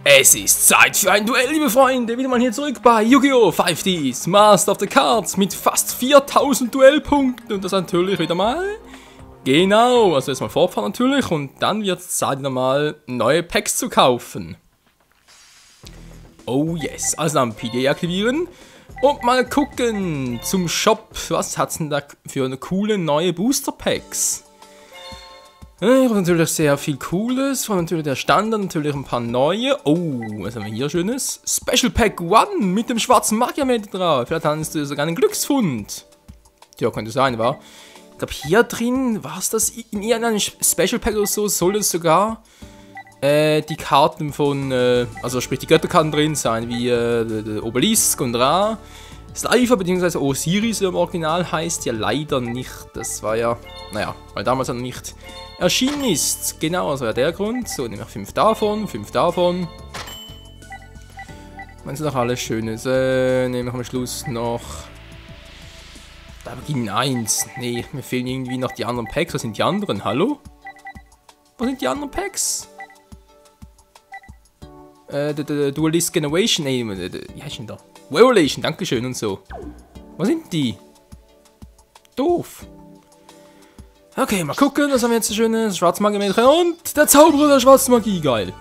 Es ist Zeit für ein Duell, liebe Freunde. Wieder mal hier zurück bei Yu-Gi-Oh! 5Ds Master of the Cards mit fast 4000 Duellpunkten. Und das natürlich wieder mal. Genau, also erstmal fortfahren natürlich. Und dann wird es Zeit, wieder mal neue Packs zu kaufen. Oh yes, also dann PD aktivieren. Und mal gucken zum Shop. Was hat es denn da für eine coole neue Booster Packs? Ich habe natürlich sehr viel Cooles, vor allem natürlich der Standard, natürlich ein paar neue. Oh, was haben wir hier Schönes? Special Pack 1 mit dem schwarzen Magiermeter drauf. Vielleicht hast du sogar einen Glücksfund. Ja, könnte sein, wa? Ich glaube, hier drin, war es das in irgendeinem Special Pack oder so, soll es sogar die Karten von, also sprich die Götterkarten drin sein, wie Obelisk und Ra. Slifer bzw. Osiris im Original heißt ja leider nicht. Das war ja, naja, weil damals noch nicht erschienen ist. Genau, also ja der Grund. So, nehme ich 5 davon, 5 davon. Das sind doch alles Schönes. Nehme ich am Schluss noch. Da beginnen 1. Nee, mir fehlen irgendwie noch die anderen Packs. Was sind die anderen? Hallo? Wo sind die anderen Packs? Duelist Generation. Nee, wie heißt denn da? Revelation, dankeschön und so. Wo sind die? Doof. Okay, mal gucken, was haben wir jetzt so schönes Schwarzmagie-Mädchen und der Zauberer der Schwarzmagie, geil.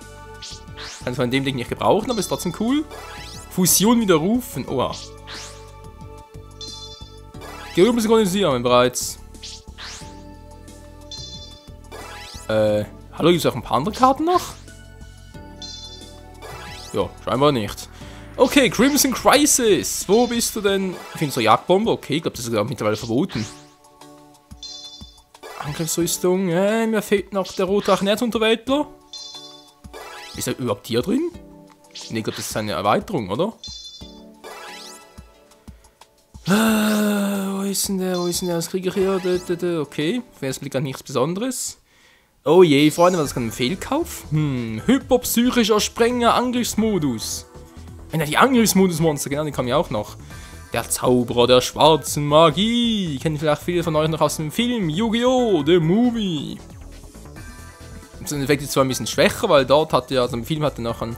Kann zwar in dem Ding nicht gebrauchen, aber ist trotzdem cool. Fusion widerrufen, oha. Gerübel synchronisieren bereits. Hallo, gibt es auch ein paar andere Karten noch? Ja, scheinbar nicht. Okay, Crimson Crisis. Wo bist du denn? Findest du Jagdbombe? Okay, ich glaube, das ist sogar mittlerweile verboten. Angriffsrüstung. Mir fehlt noch der rote Nerzunterwäldler. Ist er überhaupt hier drin? Nee, ich glaube, das ist eine Erweiterung, oder? Wo ist denn der? Wo ist denn der? Was kriege ich hier? Okay, auf den ersten Blick an nichts Besonderes. Oh je, Freunde, was kann ein Fehlkauf? Hyperpsychischer Sprenger Angriffsmodus. Ja, die Angriffsmodus-Monster, genau, die kommen ja auch noch. Der Zauberer der schwarzen Magie. Kennen vielleicht viele von euch noch aus dem Film Yu-Gi-Oh! The Movie. Das Effekt ist zwar ein bisschen schwächer, weil dort hat er, also im Film hat er noch einen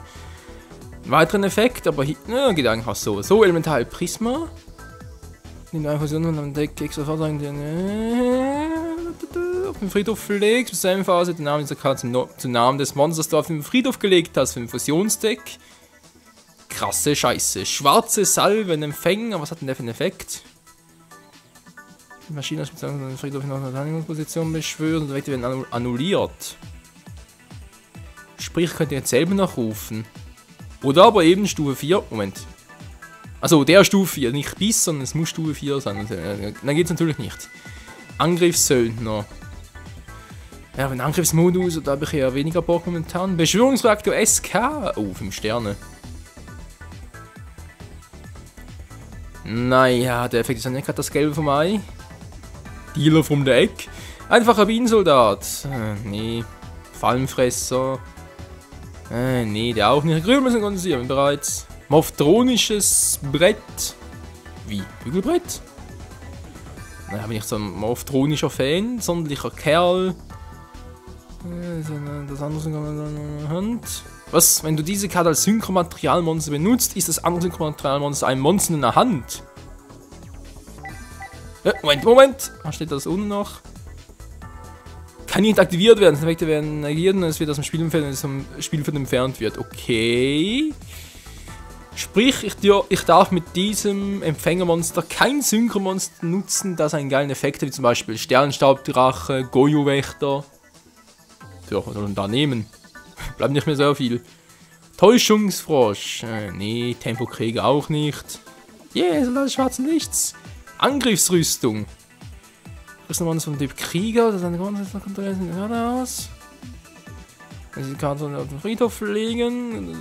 weiteren Effekt, aber hier, ne, geht eigentlich auch so. So, Elemental Prisma. Die neue Fusion und am Deck extra Vortrag, auf den Friedhof legst, bis zur Phase den Namen dieser Karte zum Namen des Monsters, du auf den Friedhof gelegt hast, für ein Fusionsdeck. Krasse Scheiße. Schwarze Salvenempfänger. Was hat denn der für einen Effekt? Die Maschine ist mit seinem Friedhof in einer Verteidigungsposition beschwört und die Werte werden annulliert. Sprich, könnt ihr jetzt selber nachrufen. Oder aber eben Stufe 4. Moment. Also der Stufe 4. Nicht bis, sondern es muss Stufe 4 sein. Dann geht es natürlich nicht. Angriffssöldner. Ja, wenn Angriffsmodus, da habe ich ja weniger Bock momentan. Beschwörungsreaktor SK. Oh, 5 Sterne. Naja, der Effekt ist ja nicht gerade das Gelbe vom Ei. Dealer vom Deck. Einfacher Bienensoldat. Nee. Fallenfresser. Nee, der auch nicht. Grün müssen kondensieren bereits. Morphtronisches Brett. Wie? Bügelbrett? Naja, bin ich so ein morphtronischer Fan. Sonderlicher Kerl. Das andere ist in der Hand. Was? Wenn du diese Karte als Synchromaterialmonster benutzt, ist das andere Synchromaterialmonster ein Monster in der Hand. Moment! Was steht das unten noch? Kann nicht aktiviert werden. Das Effekte werden negiert und es wird aus dem Spielfeld, wenn es vom Spielfeld entfernt wird. Okay. Sprich, ich darf mit diesem Empfängermonster kein Synchromonster nutzen, das einen geilen Effekt hat, wie zum Beispiel Sternstaubdrache, Goju-Wächter. So, was soll man da nehmen? Bleibt nicht mehr so viel. Täuschungsfrosch. Nee, Tempokrieger auch nicht. Yeah, Soldat des schwarzen Lichts. Angriffsrüstung. Rüstungsmonster vom Typ Krieger. Das ist eine Kontrolle aus. Wenn sie die Karte auf den Friedhof legen.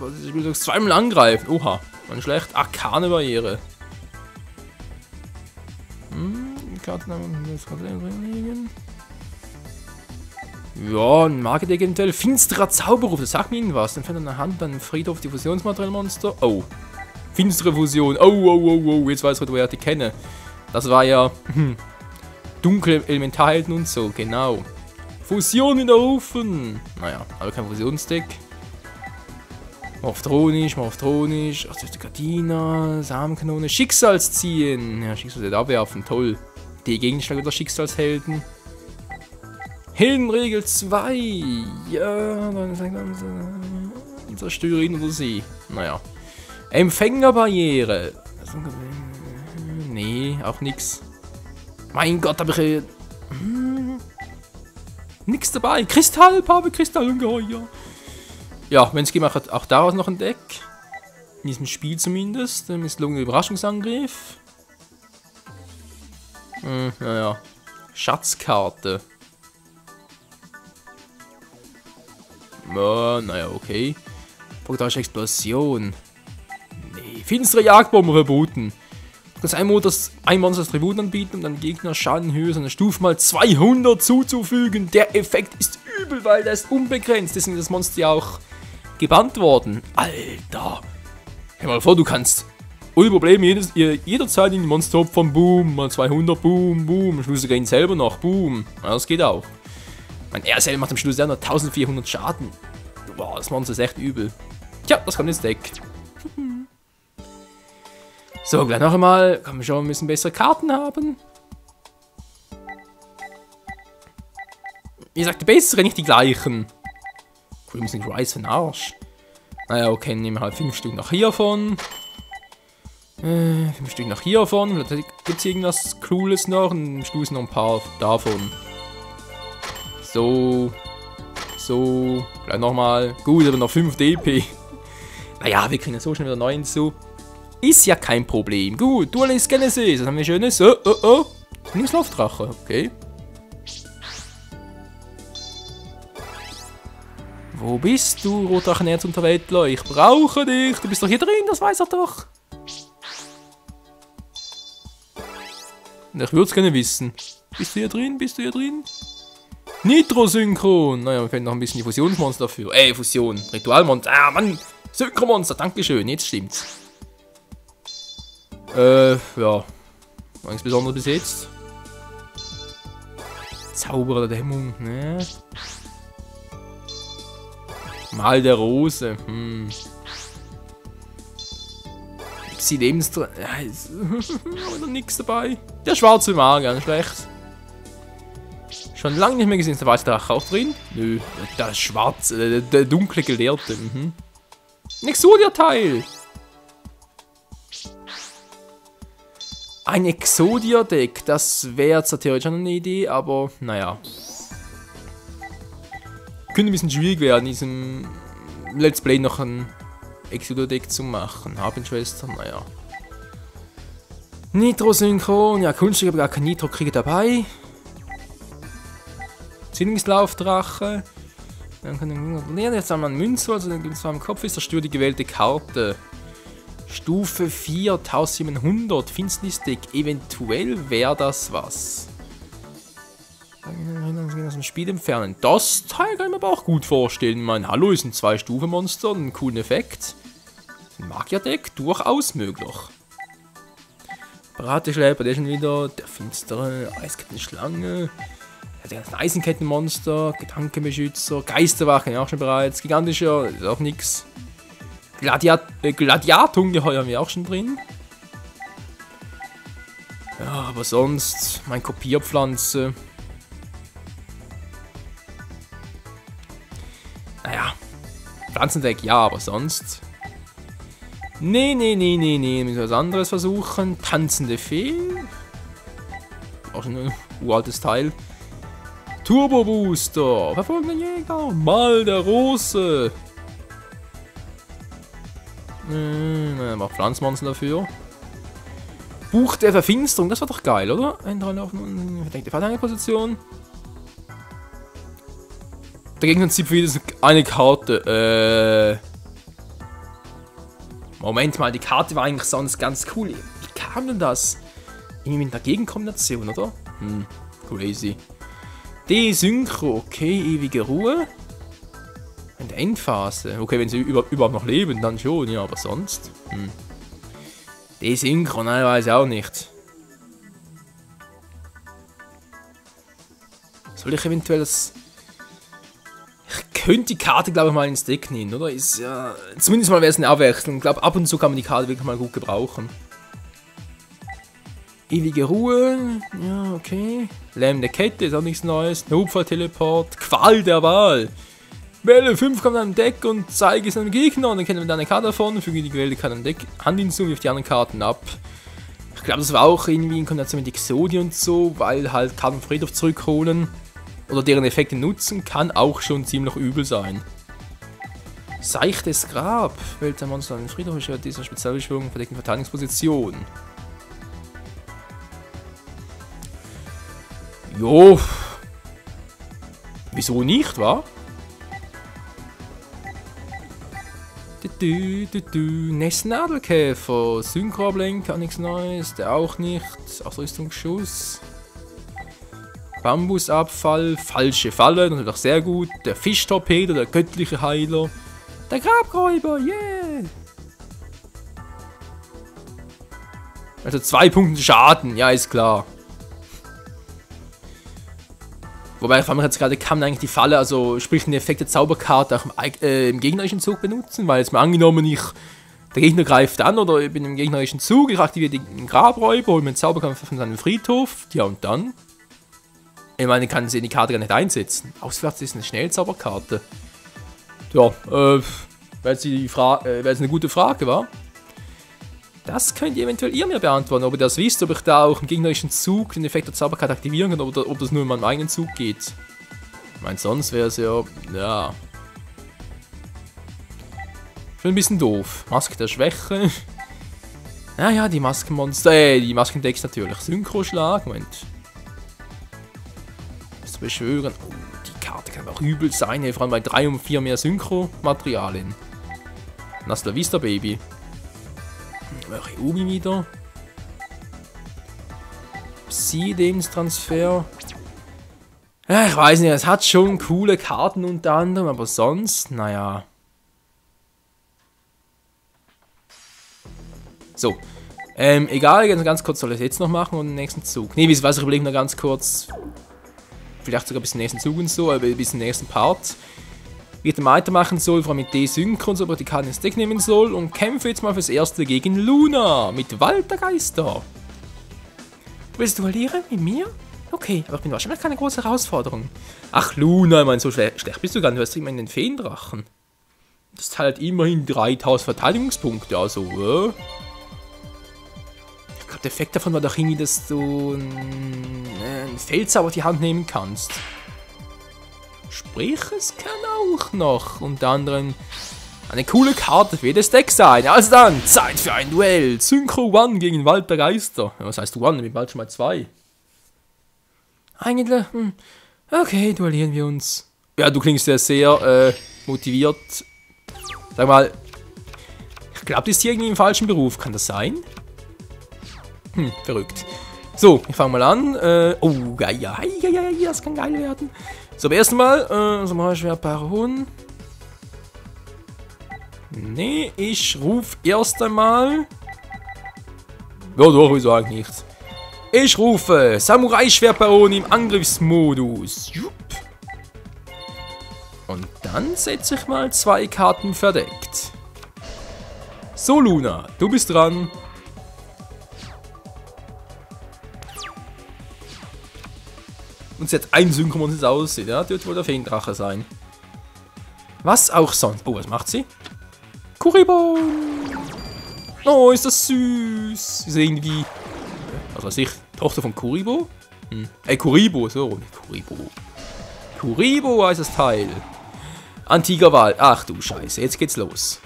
Das Spiel zweimal angreifen. Oha, man schlecht. Arkane-Barriere. Die Karten haben wir legen. Ja, ein Marketing eventuell. Finsterer Zauberruf, das sagt mir irgendwas. Dann fällt an der Hand dann Friedhof die Fusionsmaterialmonster. Oh. Finstere Fusion. Oh. Jetzt weiß ich, woher ich die kenne. Das war ja dunkle Elementarhelden und so, genau. Fusion widerrufen. Naja, aber kein Fusionsdeck. Morphdronisch. Ach, das ist die Gardina, Samenkanone, Schicksalsziehen. Ja, Schicksal abwerfen, toll. Die Gegenstände der Schicksalshelden. Heldenregel 2. Ja, dann zerstöre ihn oder sie. Naja. Empfängerbarriere. Nee, auch nix. Mein Gott, habe ich nix dabei. Kristall, Kristallungeheuer. Ja, wenn es geht, macht auch daraus noch ein Deck. In diesem Spiel zumindest. Ein misslungener Überraschungsangriff. Naja. Schatzkarte. Naja, okay. Prognotische Explosion. Nee, finstere Jagdbombe verboten. Du kannst ein Monster als Tribut anbieten, um dann Gegner Schadenhöhe seiner Stufe mal 200 zuzufügen. Der Effekt ist übel, weil der ist unbegrenzt. Deswegen ist das Monster ja auch gebannt worden. Alter. Stell mal vor, du kannst ohne Probleme jederzeit in die Monster opfern. Boom, mal 200, boom, boom. Am Schluss sogar ihn selber noch, boom. Ja, das geht auch. Er selber macht am Schluss ja noch 1400 Schaden. Boah, das Monster ist echt übel. Tja, das kommt ins Deck. So, gleich noch einmal. Kann man schon ein bisschen bessere Karten haben. Wie gesagt, die bessere, nicht die gleichen. Cool, ein bisschen Rise für den Arsch. Naja, okay, nehmen wir halt 5 Stück nach hiervon. 5 Stück nach hiervon. Vielleicht gibt es irgendwas Cooles noch. Und stoßen noch ein paar davon. So. So. Gleich nochmal. Gut, aber noch 5 DP. Naja, wir kriegen ja so schnell wieder 9 zu. Ist ja kein Problem. Gut, Duelist Genesis. Das haben wir schönes. Oh. Zwillingslaufdrache. Okay. Wo bist du, Rotdrachenherz Unterweltler? Ich brauche dich. Du bist doch hier drin, das weiß er doch. Ich würde es gerne wissen. Bist du hier drin? Bist du hier drin? Nitro-Synchron. Naja, mir fehlt noch ein bisschen die Fusionsmonster dafür. Fusion. Ritualmonster. Ah, Mann. Synchromonster. Dankeschön. Jetzt stimmt's. Ja. Nichts Besonderes bis jetzt. Zauberer der Dämmung, ne? Mal der Rose. Sie Lebensdra. Ja, ist noch nichts dabei. Der schwarze Magier, ganz schlecht. Schon lange nicht mehr gesehen. Ist der weiße Drache auch drin? Nö. Der schwarze, der dunkle Gelehrte. Ein Exodia-Teil. Ein Exodia-Deck, das wäre zwar theoretisch eine Idee, aber naja. Könnte ein bisschen schwierig werden, in diesem Let's Play noch ein Exodia-Deck zu machen. Habensschwester, naja. Nitro-Synchron, ja, Kunststück, aber gar kein Nitro-Krieger dabei. Zwillingslaufdrache. Dann können wir jetzt einmal ein Münze, also dann gibt es zwar im Kopf, ist zerstört die gewählte Karte. Stufe 4, 1700, Finsternisdeck, eventuell wäre das was. Aus dem Spiel entfernen. Das Teil kann ich mir aber auch gut vorstellen. Ich meine, hallo, ist ein 2-Stufen-Monster, einen coolen Effekt. Ein Magierdeck, durchaus möglich. Brateschläfer, der schon wieder, der finstere, Eiskettenschlange, der ganze Eisenkettenmonster, Gedankenbeschützer, Geisterwache, ja auch schon bereits, gigantischer, ist auch nix. Gladiatorungeheuer haben wir auch schon drin. Ja, aber sonst, mein Kopierpflanze. Naja, Pflanzendeck ja, aber sonst. Nee, müssen wir was anderes versuchen. Tanzende Fee. Auch schon ein uraltes Teil. Turbo Booster. Verfolgender Jäger. Mal der Rose. Mach Pflanzmonster dafür. Buch der Verfinsterung, das war doch geil, oder? Ein 3 auf verdeckte Verteidigungsposition. Der Gegner zieht für jedes eine Karte. Moment mal, die Karte war eigentlich sonst ganz cool. Wie kam denn das? Irgendwie mit einer Gegenkombination, oder? Crazy. D-Synchro, okay, ewige Ruhe. In der Endphase. Okay, wenn sie überhaupt noch leben, dann schon, ja, aber sonst. D-Synchro, nein, weiß ich auch nicht. Soll ich eventuell das... Ich könnte die Karte, glaube ich, mal ins Deck nehmen, oder? Ist ja... Zumindest mal wäre es eine Abwechslung. Ich glaube, ab und zu kann man die Karte wirklich mal gut gebrauchen. Ewige Ruhe. Ja, okay. Lähmende Kette ist auch nichts Neues. Notfall-Teleport. Qual der Wahl. Wähle 5 kommt an Deck und zeige es einem Gegner. Und dann kennt man eine Karte davon. Füge die gewählte Karte an Deck. Hand hinzu und wirft die anderen Karten ab. Ich glaube, das war auch irgendwie in Kombination mit Exodie und so, weil halt Karten vom Friedhof zurückholen oder deren Effekte nutzen, kann auch schon ziemlich übel sein. Seichtes Grab. Wählt ein Monster an den Friedhof, beschwert dieser Spezialbeschwörung verdeckten Verteidigungsposition. Jo. Wieso nicht, wa? Nadelkäfer. Synchro-Ablenker, kann nichts Neues. Der auch nicht. Ausrüstungsschuss. Bambusabfall. Falsche Falle, natürlich auch sehr gut. Der Fischtorpedo, der göttliche Heiler. Der Grabräuber, yeah! Also 2 Punkte Schaden, ja, ist klar. Wobei, vor allem jetzt gerade kann man eigentlich die Falle, also sprich den Effekt der Zauberkarte auch im gegnerischen Zug benutzen, weil jetzt mal angenommen, der Gegner greift an oder ich bin im gegnerischen Zug, ich aktiviere den Grabräuber, hole mir den Zauberkampf von seinem Friedhof, ja und dann? Ich meine, kann sie die Karte gar nicht einsetzen. Auswärts ist eine Schnellzauberkarte. Ja, wäre jetzt eine gute Frage, wa? Das könnt ihr eventuell mir beantworten, ob ihr das wisst, ob ich da auch im gegnerischen Zug den Effekt der Zauberkarte aktivieren kann, oder ob das nur in meinem eigenen Zug geht. Ich meine, sonst wäre es ja, schon ein bisschen doof. Maske der Schwäche. Naja, die Maskenmonster, die Maskendecks natürlich. Synchroschlag, Moment. Das beschwören. Oh, die Karte kann auch übel sein, vor allem bei 3 und 4 mehr Synchro-Materialien. Hasta la Vista, Baby. Umi wieder. Psi-Lebenstransfer. Ja, ich weiß nicht, es hat schon coole Karten unter anderem, aber sonst, naja. So. Egal, ganz kurz soll ich es jetzt noch machen und den nächsten Zug. Ne, was ich überlege noch ganz kurz. Vielleicht sogar bis zum nächsten Zug und so, aber bis zum nächsten Part. Wie ich dann weitermachen soll, vor allem mit D-Synchro und so, ob ich die Karten ins Deck nehmen soll und kämpfe jetzt mal fürs Erste gegen Luna mit Waltergeister. Willst du duellieren mit mir? Okay, aber ich bin wahrscheinlich keine große Herausforderung. Ach Luna, ich meine, so schlecht bist du gar nicht, du hast immerhin den Feendrachen. Das teilt immerhin 3000 Verteidigungspunkte, also, Ich glaube, der Effekt davon war doch irgendwie, dass du einen Feldzauber auf die Hand nehmen kannst. Sprich, es kann auch noch unter anderem eine coole Karte für jedes Deck sein. Also dann, Zeit für ein Duell. Synchro One gegen Waltergeister. Ja, was heißt One? Ich bin bald schon mal 2. Eigentlich, okay, duellieren wir uns. Ja, du klingst ja sehr motiviert. Sag mal, ich glaube, du bist hier irgendwie im falschen Beruf. Kann das sein? Verrückt. So, ich fange mal an. Oh, geil, ja, das kann geil werden. So, beim ersten Mal, schwer Baron. Nee, ich rufe erst einmal. Ja, doch, wieso eigentlich nicht. Ich rufe Samurai-Schwertbaron im Angriffsmodus. Jupp. Und dann setze ich mal 2 Karten verdeckt. So, Luna, du bist dran. Und sie hat ein Synchron, wie es aussieht. Ja, das wird wohl der Feendrache sein. Was auch sonst. Oh, was macht sie? Kuribo! Oh, ist das süß. Ist irgendwie. Was weiß ich? Tochter von Kuribo? Kuribo, so, nicht Kuribo. Kuribo heißt das Teil. Antiker Wald. Ach du Scheiße, jetzt geht's los.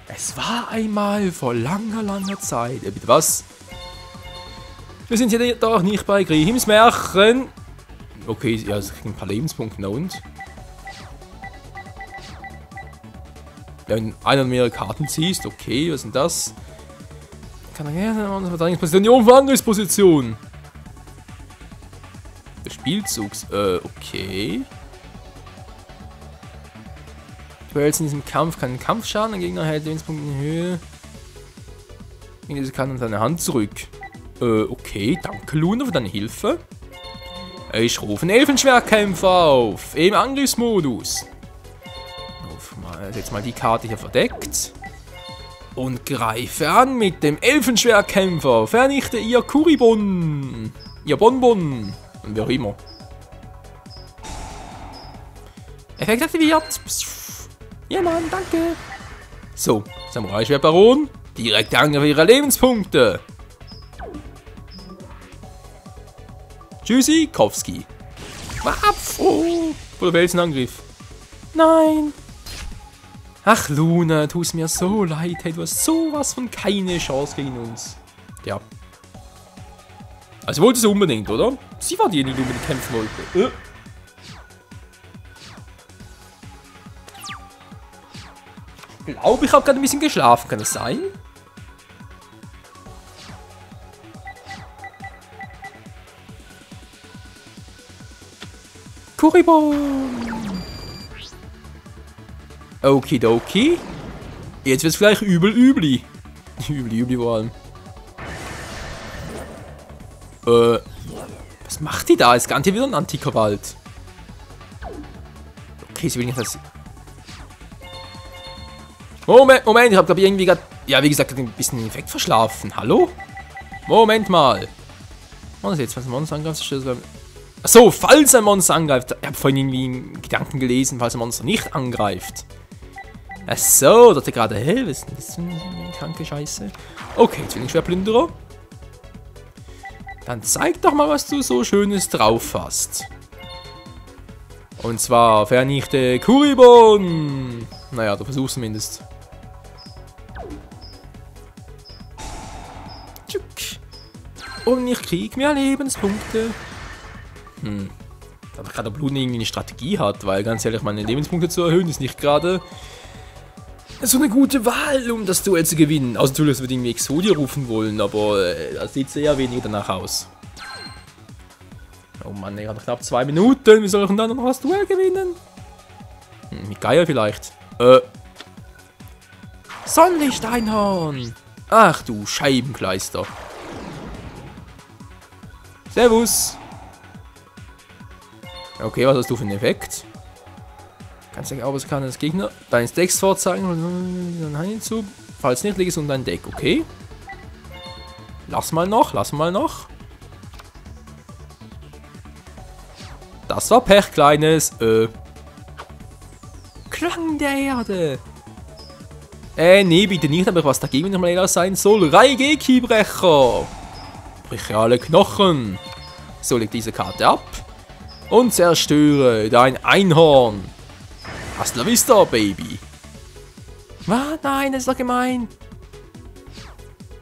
Es war einmal vor langer Zeit. Bitte was? Wir sind hier doch nicht bei Grimms Märchen. Okay, ja, ich kriege ein paar Lebenspunkte, na und? Wenn einer mehrere Karten ziehst, okay, was ist denn das? Kann er gerne eine Verteidigungsposition, die Angriffsposition. Des Spielzugs, okay. Duells in diesem Kampf keinen Kampfschaden, der Gegner hält Lebenspunkte in Höhe. Gegen diese Karte seine Hand zurück. Okay, danke Luna für deine Hilfe. Ich rufe einen Elfenschwertkämpfer auf. Im Angriffsmodus. Jetzt mal die Karte hier verdeckt. Und greife an mit dem Elfenschwertkämpfer. Vernichte ihr Kuribon. Ihr Bonbon. Und wie auch immer. Effekt aktiviert. Ja, Mann, danke. So, Samurai-Schwertbaron. Direkte Angriff ihrer Lebenspunkte. Tschüssikowski. Wapf. Oh. Oder Felsenangriff. Nein. Ach, Luna, tu es mir so leid. Hey, du hast sowas von keine Chance gegen uns. Ja. Also wollte sie unbedingt, oder? Sie war die, die unbedingt kämpfen wollte. Ich glaube, ich habe gerade ein bisschen geschlafen. Kann das sein? Kuribon. Okidoki. Jetzt wird es gleich übli. Übli vor allem. Was macht die da? Es ist wieder ein antiker Wald. Okay, sie will nicht, dass... Moment, ich habe glaube ich irgendwie gerade... Ja, wie gesagt, ein bisschen den Effekt verschlafen. Hallo? Moment mal. Was ist jetzt? Was ein Monster angreift? Achso, falls ein Monster angreift. Ich habe vorhin irgendwie einen Gedanken gelesen, falls ein Monster nicht angreift. Achso, dachte gerade, hä, was ist denn das für eine kranke Scheiße? Okay, Zwillingsschwertplünderer. Dann zeig doch mal, was du so Schönes drauf hast. Und zwar vernichte Kuribon. Naja, du versuchst zumindest. Und ich krieg mehr Lebenspunkte. Da gerade der Blut irgendwie eine Strategie hat, weil ganz ehrlich, meine Lebenspunkte zu erhöhen ist nicht gerade so eine gute Wahl, um das Duell zu gewinnen. Außer natürlich, dass wir irgendwie Exodia rufen wollen, aber das sieht sehr weniger danach aus. Oh Mann, ich habe knapp 2 Minuten. Wie soll ich denn dann noch das Duell gewinnen? Mit Geier vielleicht. Sonnenlicht-Einhorn. Ach du Scheibenkleister. Servus. Okay, was hast du für einen Effekt? Kannst du auch, was kann das Gegner deines Decks vorzeigen und dann hinzu. Falls nicht, leg es unter dein Deck, okay? Lass mal noch. Das war Pech, Kleines. Klang der Erde. Nee, bitte nicht, aber was dagegen nochmal etwas sein soll. Raigeki-Brecher. Breche alle Knochen. So, leg diese Karte ab. Und zerstöre dein Einhorn. Hasta la vista, Baby. Was? Nein, das ist doch gemein.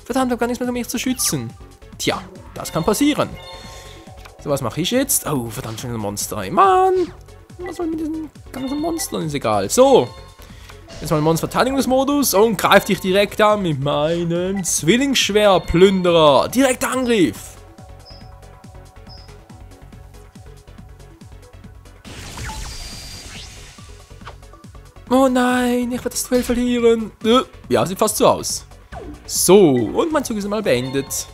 Verdammt, ich habe gar nichts mehr, um mich zu schützen. Tja, das kann passieren. So, was mache ich jetzt? Oh, verdammt, schon ein Monster. Mann! Was soll mit diesen ganzen Monstern? Ist egal. So. Jetzt mal Monster-Verteidigungsmodus und greif dich direkt an mit meinem Zwillingsschwertplünderer. Direkter Angriff. Oh nein, ich werde das Duell verlieren. Ja, sieht fast so aus. So, und mein Zug ist mal beendet.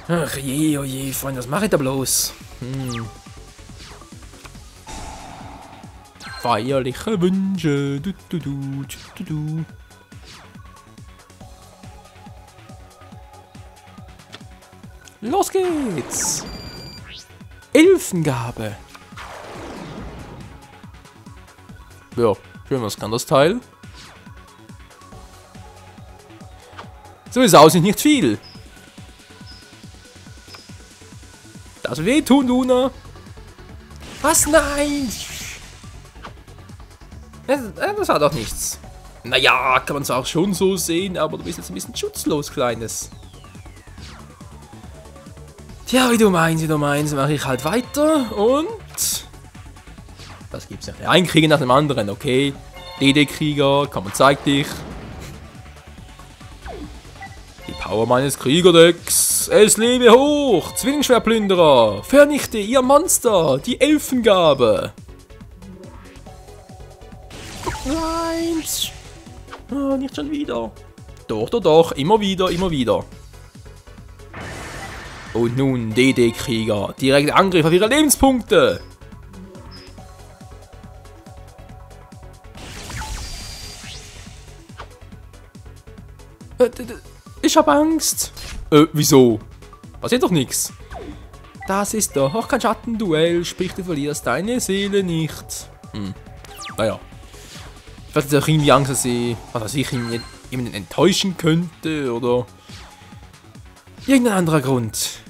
Ach je, oh je, Freunde, was mache ich da bloß? Feierliche Wünsche. Los geht's. Elfengabe. Ja, schön, was kann das Teil? So ist aussieht nicht viel. Das wird wehtun, Luna. Was? Nein! Das war doch nichts. Naja, kann man es auch schon so sehen, aber du bist jetzt ein bisschen schutzlos, Kleines. Tja, wie du meinst, mache ich halt weiter und... Das gibt's ja. Ein Krieger nach dem anderen, okay. DD-Krieger, komm und zeig dich. Die Power meines Kriegerdecks. Es lebe hoch, Zwillingsschwertplünderer. Vernichte ihr Monster, die Elfengabe. Nein. Oh, nicht schon wieder. Doch, immer wieder. Und nun DD-Krieger. Direkt Angriff auf ihre Lebenspunkte. Ich hab Angst. Wieso? Passiert doch nichts. Das ist doch kein Schattenduell, sprich du verlierst deine Seele nicht. Naja. Ich hatte auch irgendwie Angst, dass ich jemanden enttäuschen könnte oder irgendein anderer Grund,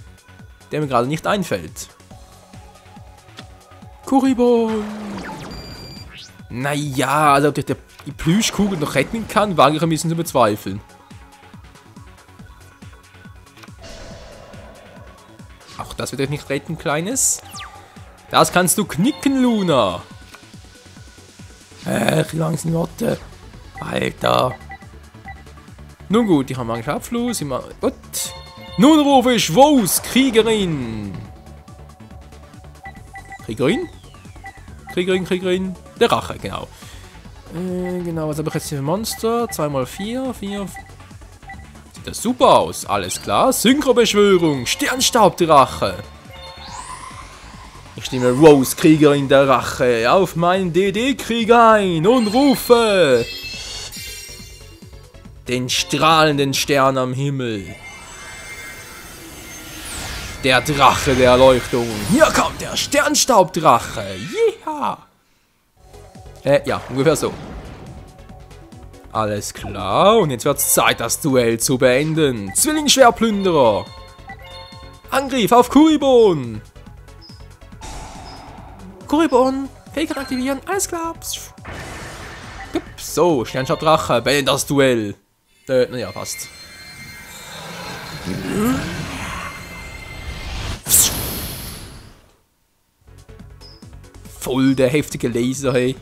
der mir gerade nicht einfällt. Kuribon! Naja, also ob ich die Plüschkugel noch retten kann, wage ich ein bisschen zu bezweifeln. Auch das wird euch nicht retten, Kleines. Das kannst du knicken, Luna. Langsam Worte. Alter. Nun gut, ich habe einen Abfluss. Gut. Nun rufe ich Woos, Kriegerin. Kriegerin? Kriegerin. Der Rache, genau. Genau, was habe ich jetzt hier für Monster? 2x4, 4. Sieht das super aus. Alles klar. Synchrobeschwörung. Sternstaubdrache. Ich stimme Rose, Kriegerin der Rache, auf meinen DD-Krieger ein und rufe den strahlenden Stern am Himmel. Der Drache der Erleuchtung. Hier kommt der Sternstaubdrache. Ja. Ja, ungefähr so. Alles klar, und jetzt wird es Zeit, das Duell zu beenden. Zwillingsschwerplünderer. Angriff auf Kuribon. Kuribon, Fähigkeit aktivieren, alles klar. So, Sternstaubdrache, beende das Duell. Naja, fast. Voll der heftige Laser, hey.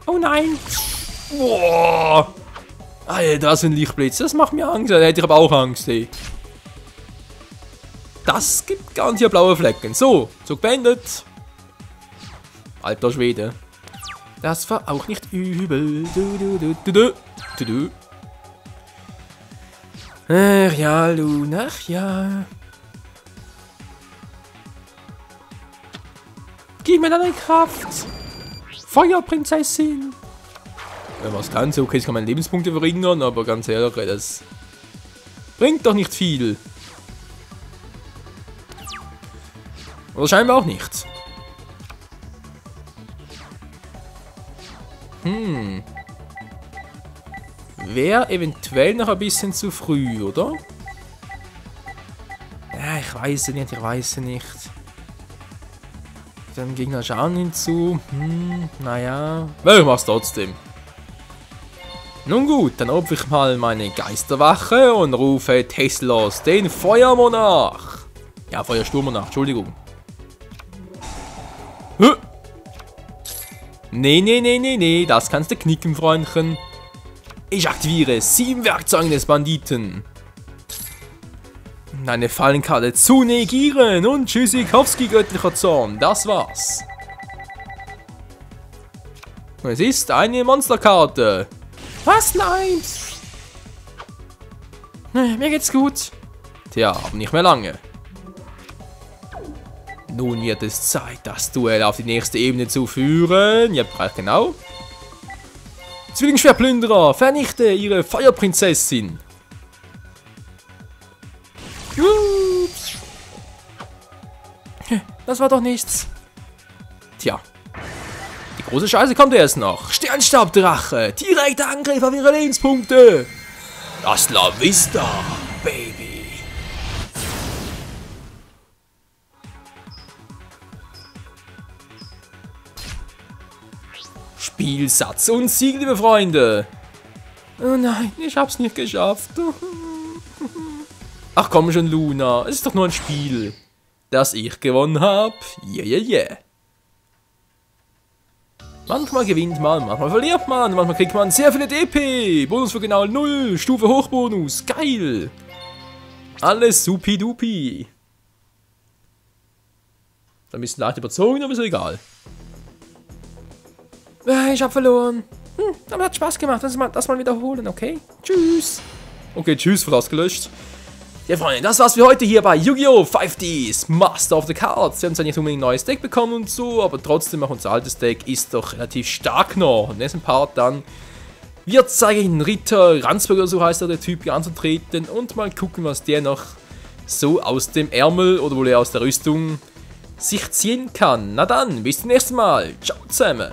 Oh nein! Boah! Alter, das ist ein Lichtblitz, das macht mir Angst. Da hätte ich aber auch Angst, hey. Das gibt ganz hier blaue Flecken. So, Zug beendet. Alter Schwede. Das war auch nicht übel. Ach ja, Luna, ach ja. Gib mir deine Kraft. Feuerprinzessin. Wenn man es kann, so okay, ich kann meine Lebenspunkte verringern, aber ganz ehrlich, das bringt doch nicht viel. Oder scheinbar auch nicht. Wäre eventuell noch ein bisschen zu früh, oder? Ja, ich weiß es nicht. Dem Gegner schauen hinzu. Naja. Ich mach's trotzdem. Nun gut, dann opfer ich mal meine Geisterwache und rufe Teslos, den Feuermonarch. Ja, Feuersturmmonarch, Entschuldigung. Nee, das kannst du knicken, Freundchen. Ich aktiviere 7 Werkzeuge des Banditen. Eine Fallenkarte zu negieren und Tschüssikowski, göttlicher Zorn. Das war's. Und es ist eine Monsterkarte. Was? Nein! Mir geht's gut. Tja, aber nicht mehr lange. Nun wird es Zeit, das Duell auf die nächste Ebene zu führen. Ja, genau. Zwillingsschwerplünderer, vernichte ihre Feuerprinzessin. Ups. Das war doch nichts. Tja. Die große Scheiße kommt erst noch. Sternstaubdrache. Direkter Angriff auf ihre Lebenspunkte. Hasta la vista, Baby. Spielsatz und Sieg, liebe Freunde. Oh nein, ich hab's nicht geschafft. Ach komm schon, Luna. Es ist doch nur ein Spiel, das ich gewonnen habe. Yeah. Manchmal gewinnt man, manchmal verliert man, manchmal kriegt man sehr viele DP. Bonus für genau 0, Stufe Hochbonus. Geil. Alles supi-dupi. Ein bisschen leicht überzogen, aber ist egal. Ich hab verloren. Aber hat Spaß gemacht. Das mal wiederholen, okay? Tschüss. Okay, tschüss, wird ausgelöscht. Ja, Freunde, das war's für heute hier bei Yu-Gi-Oh! 5Ds Master of the Cards. Wir haben zwar nicht unbedingt ein neues Deck bekommen und so, aber trotzdem auch unser altes Deck ist doch relativ stark noch. Und im nächsten Part dann wird, sage ich, ein Ritter Ransberger, so heißt er, der Typ, anzutreten und mal gucken, was der noch so aus dem Ärmel oder wohl eher aus der Rüstung sich ziehen kann. Na dann, bis zum nächsten Mal. Ciao zusammen.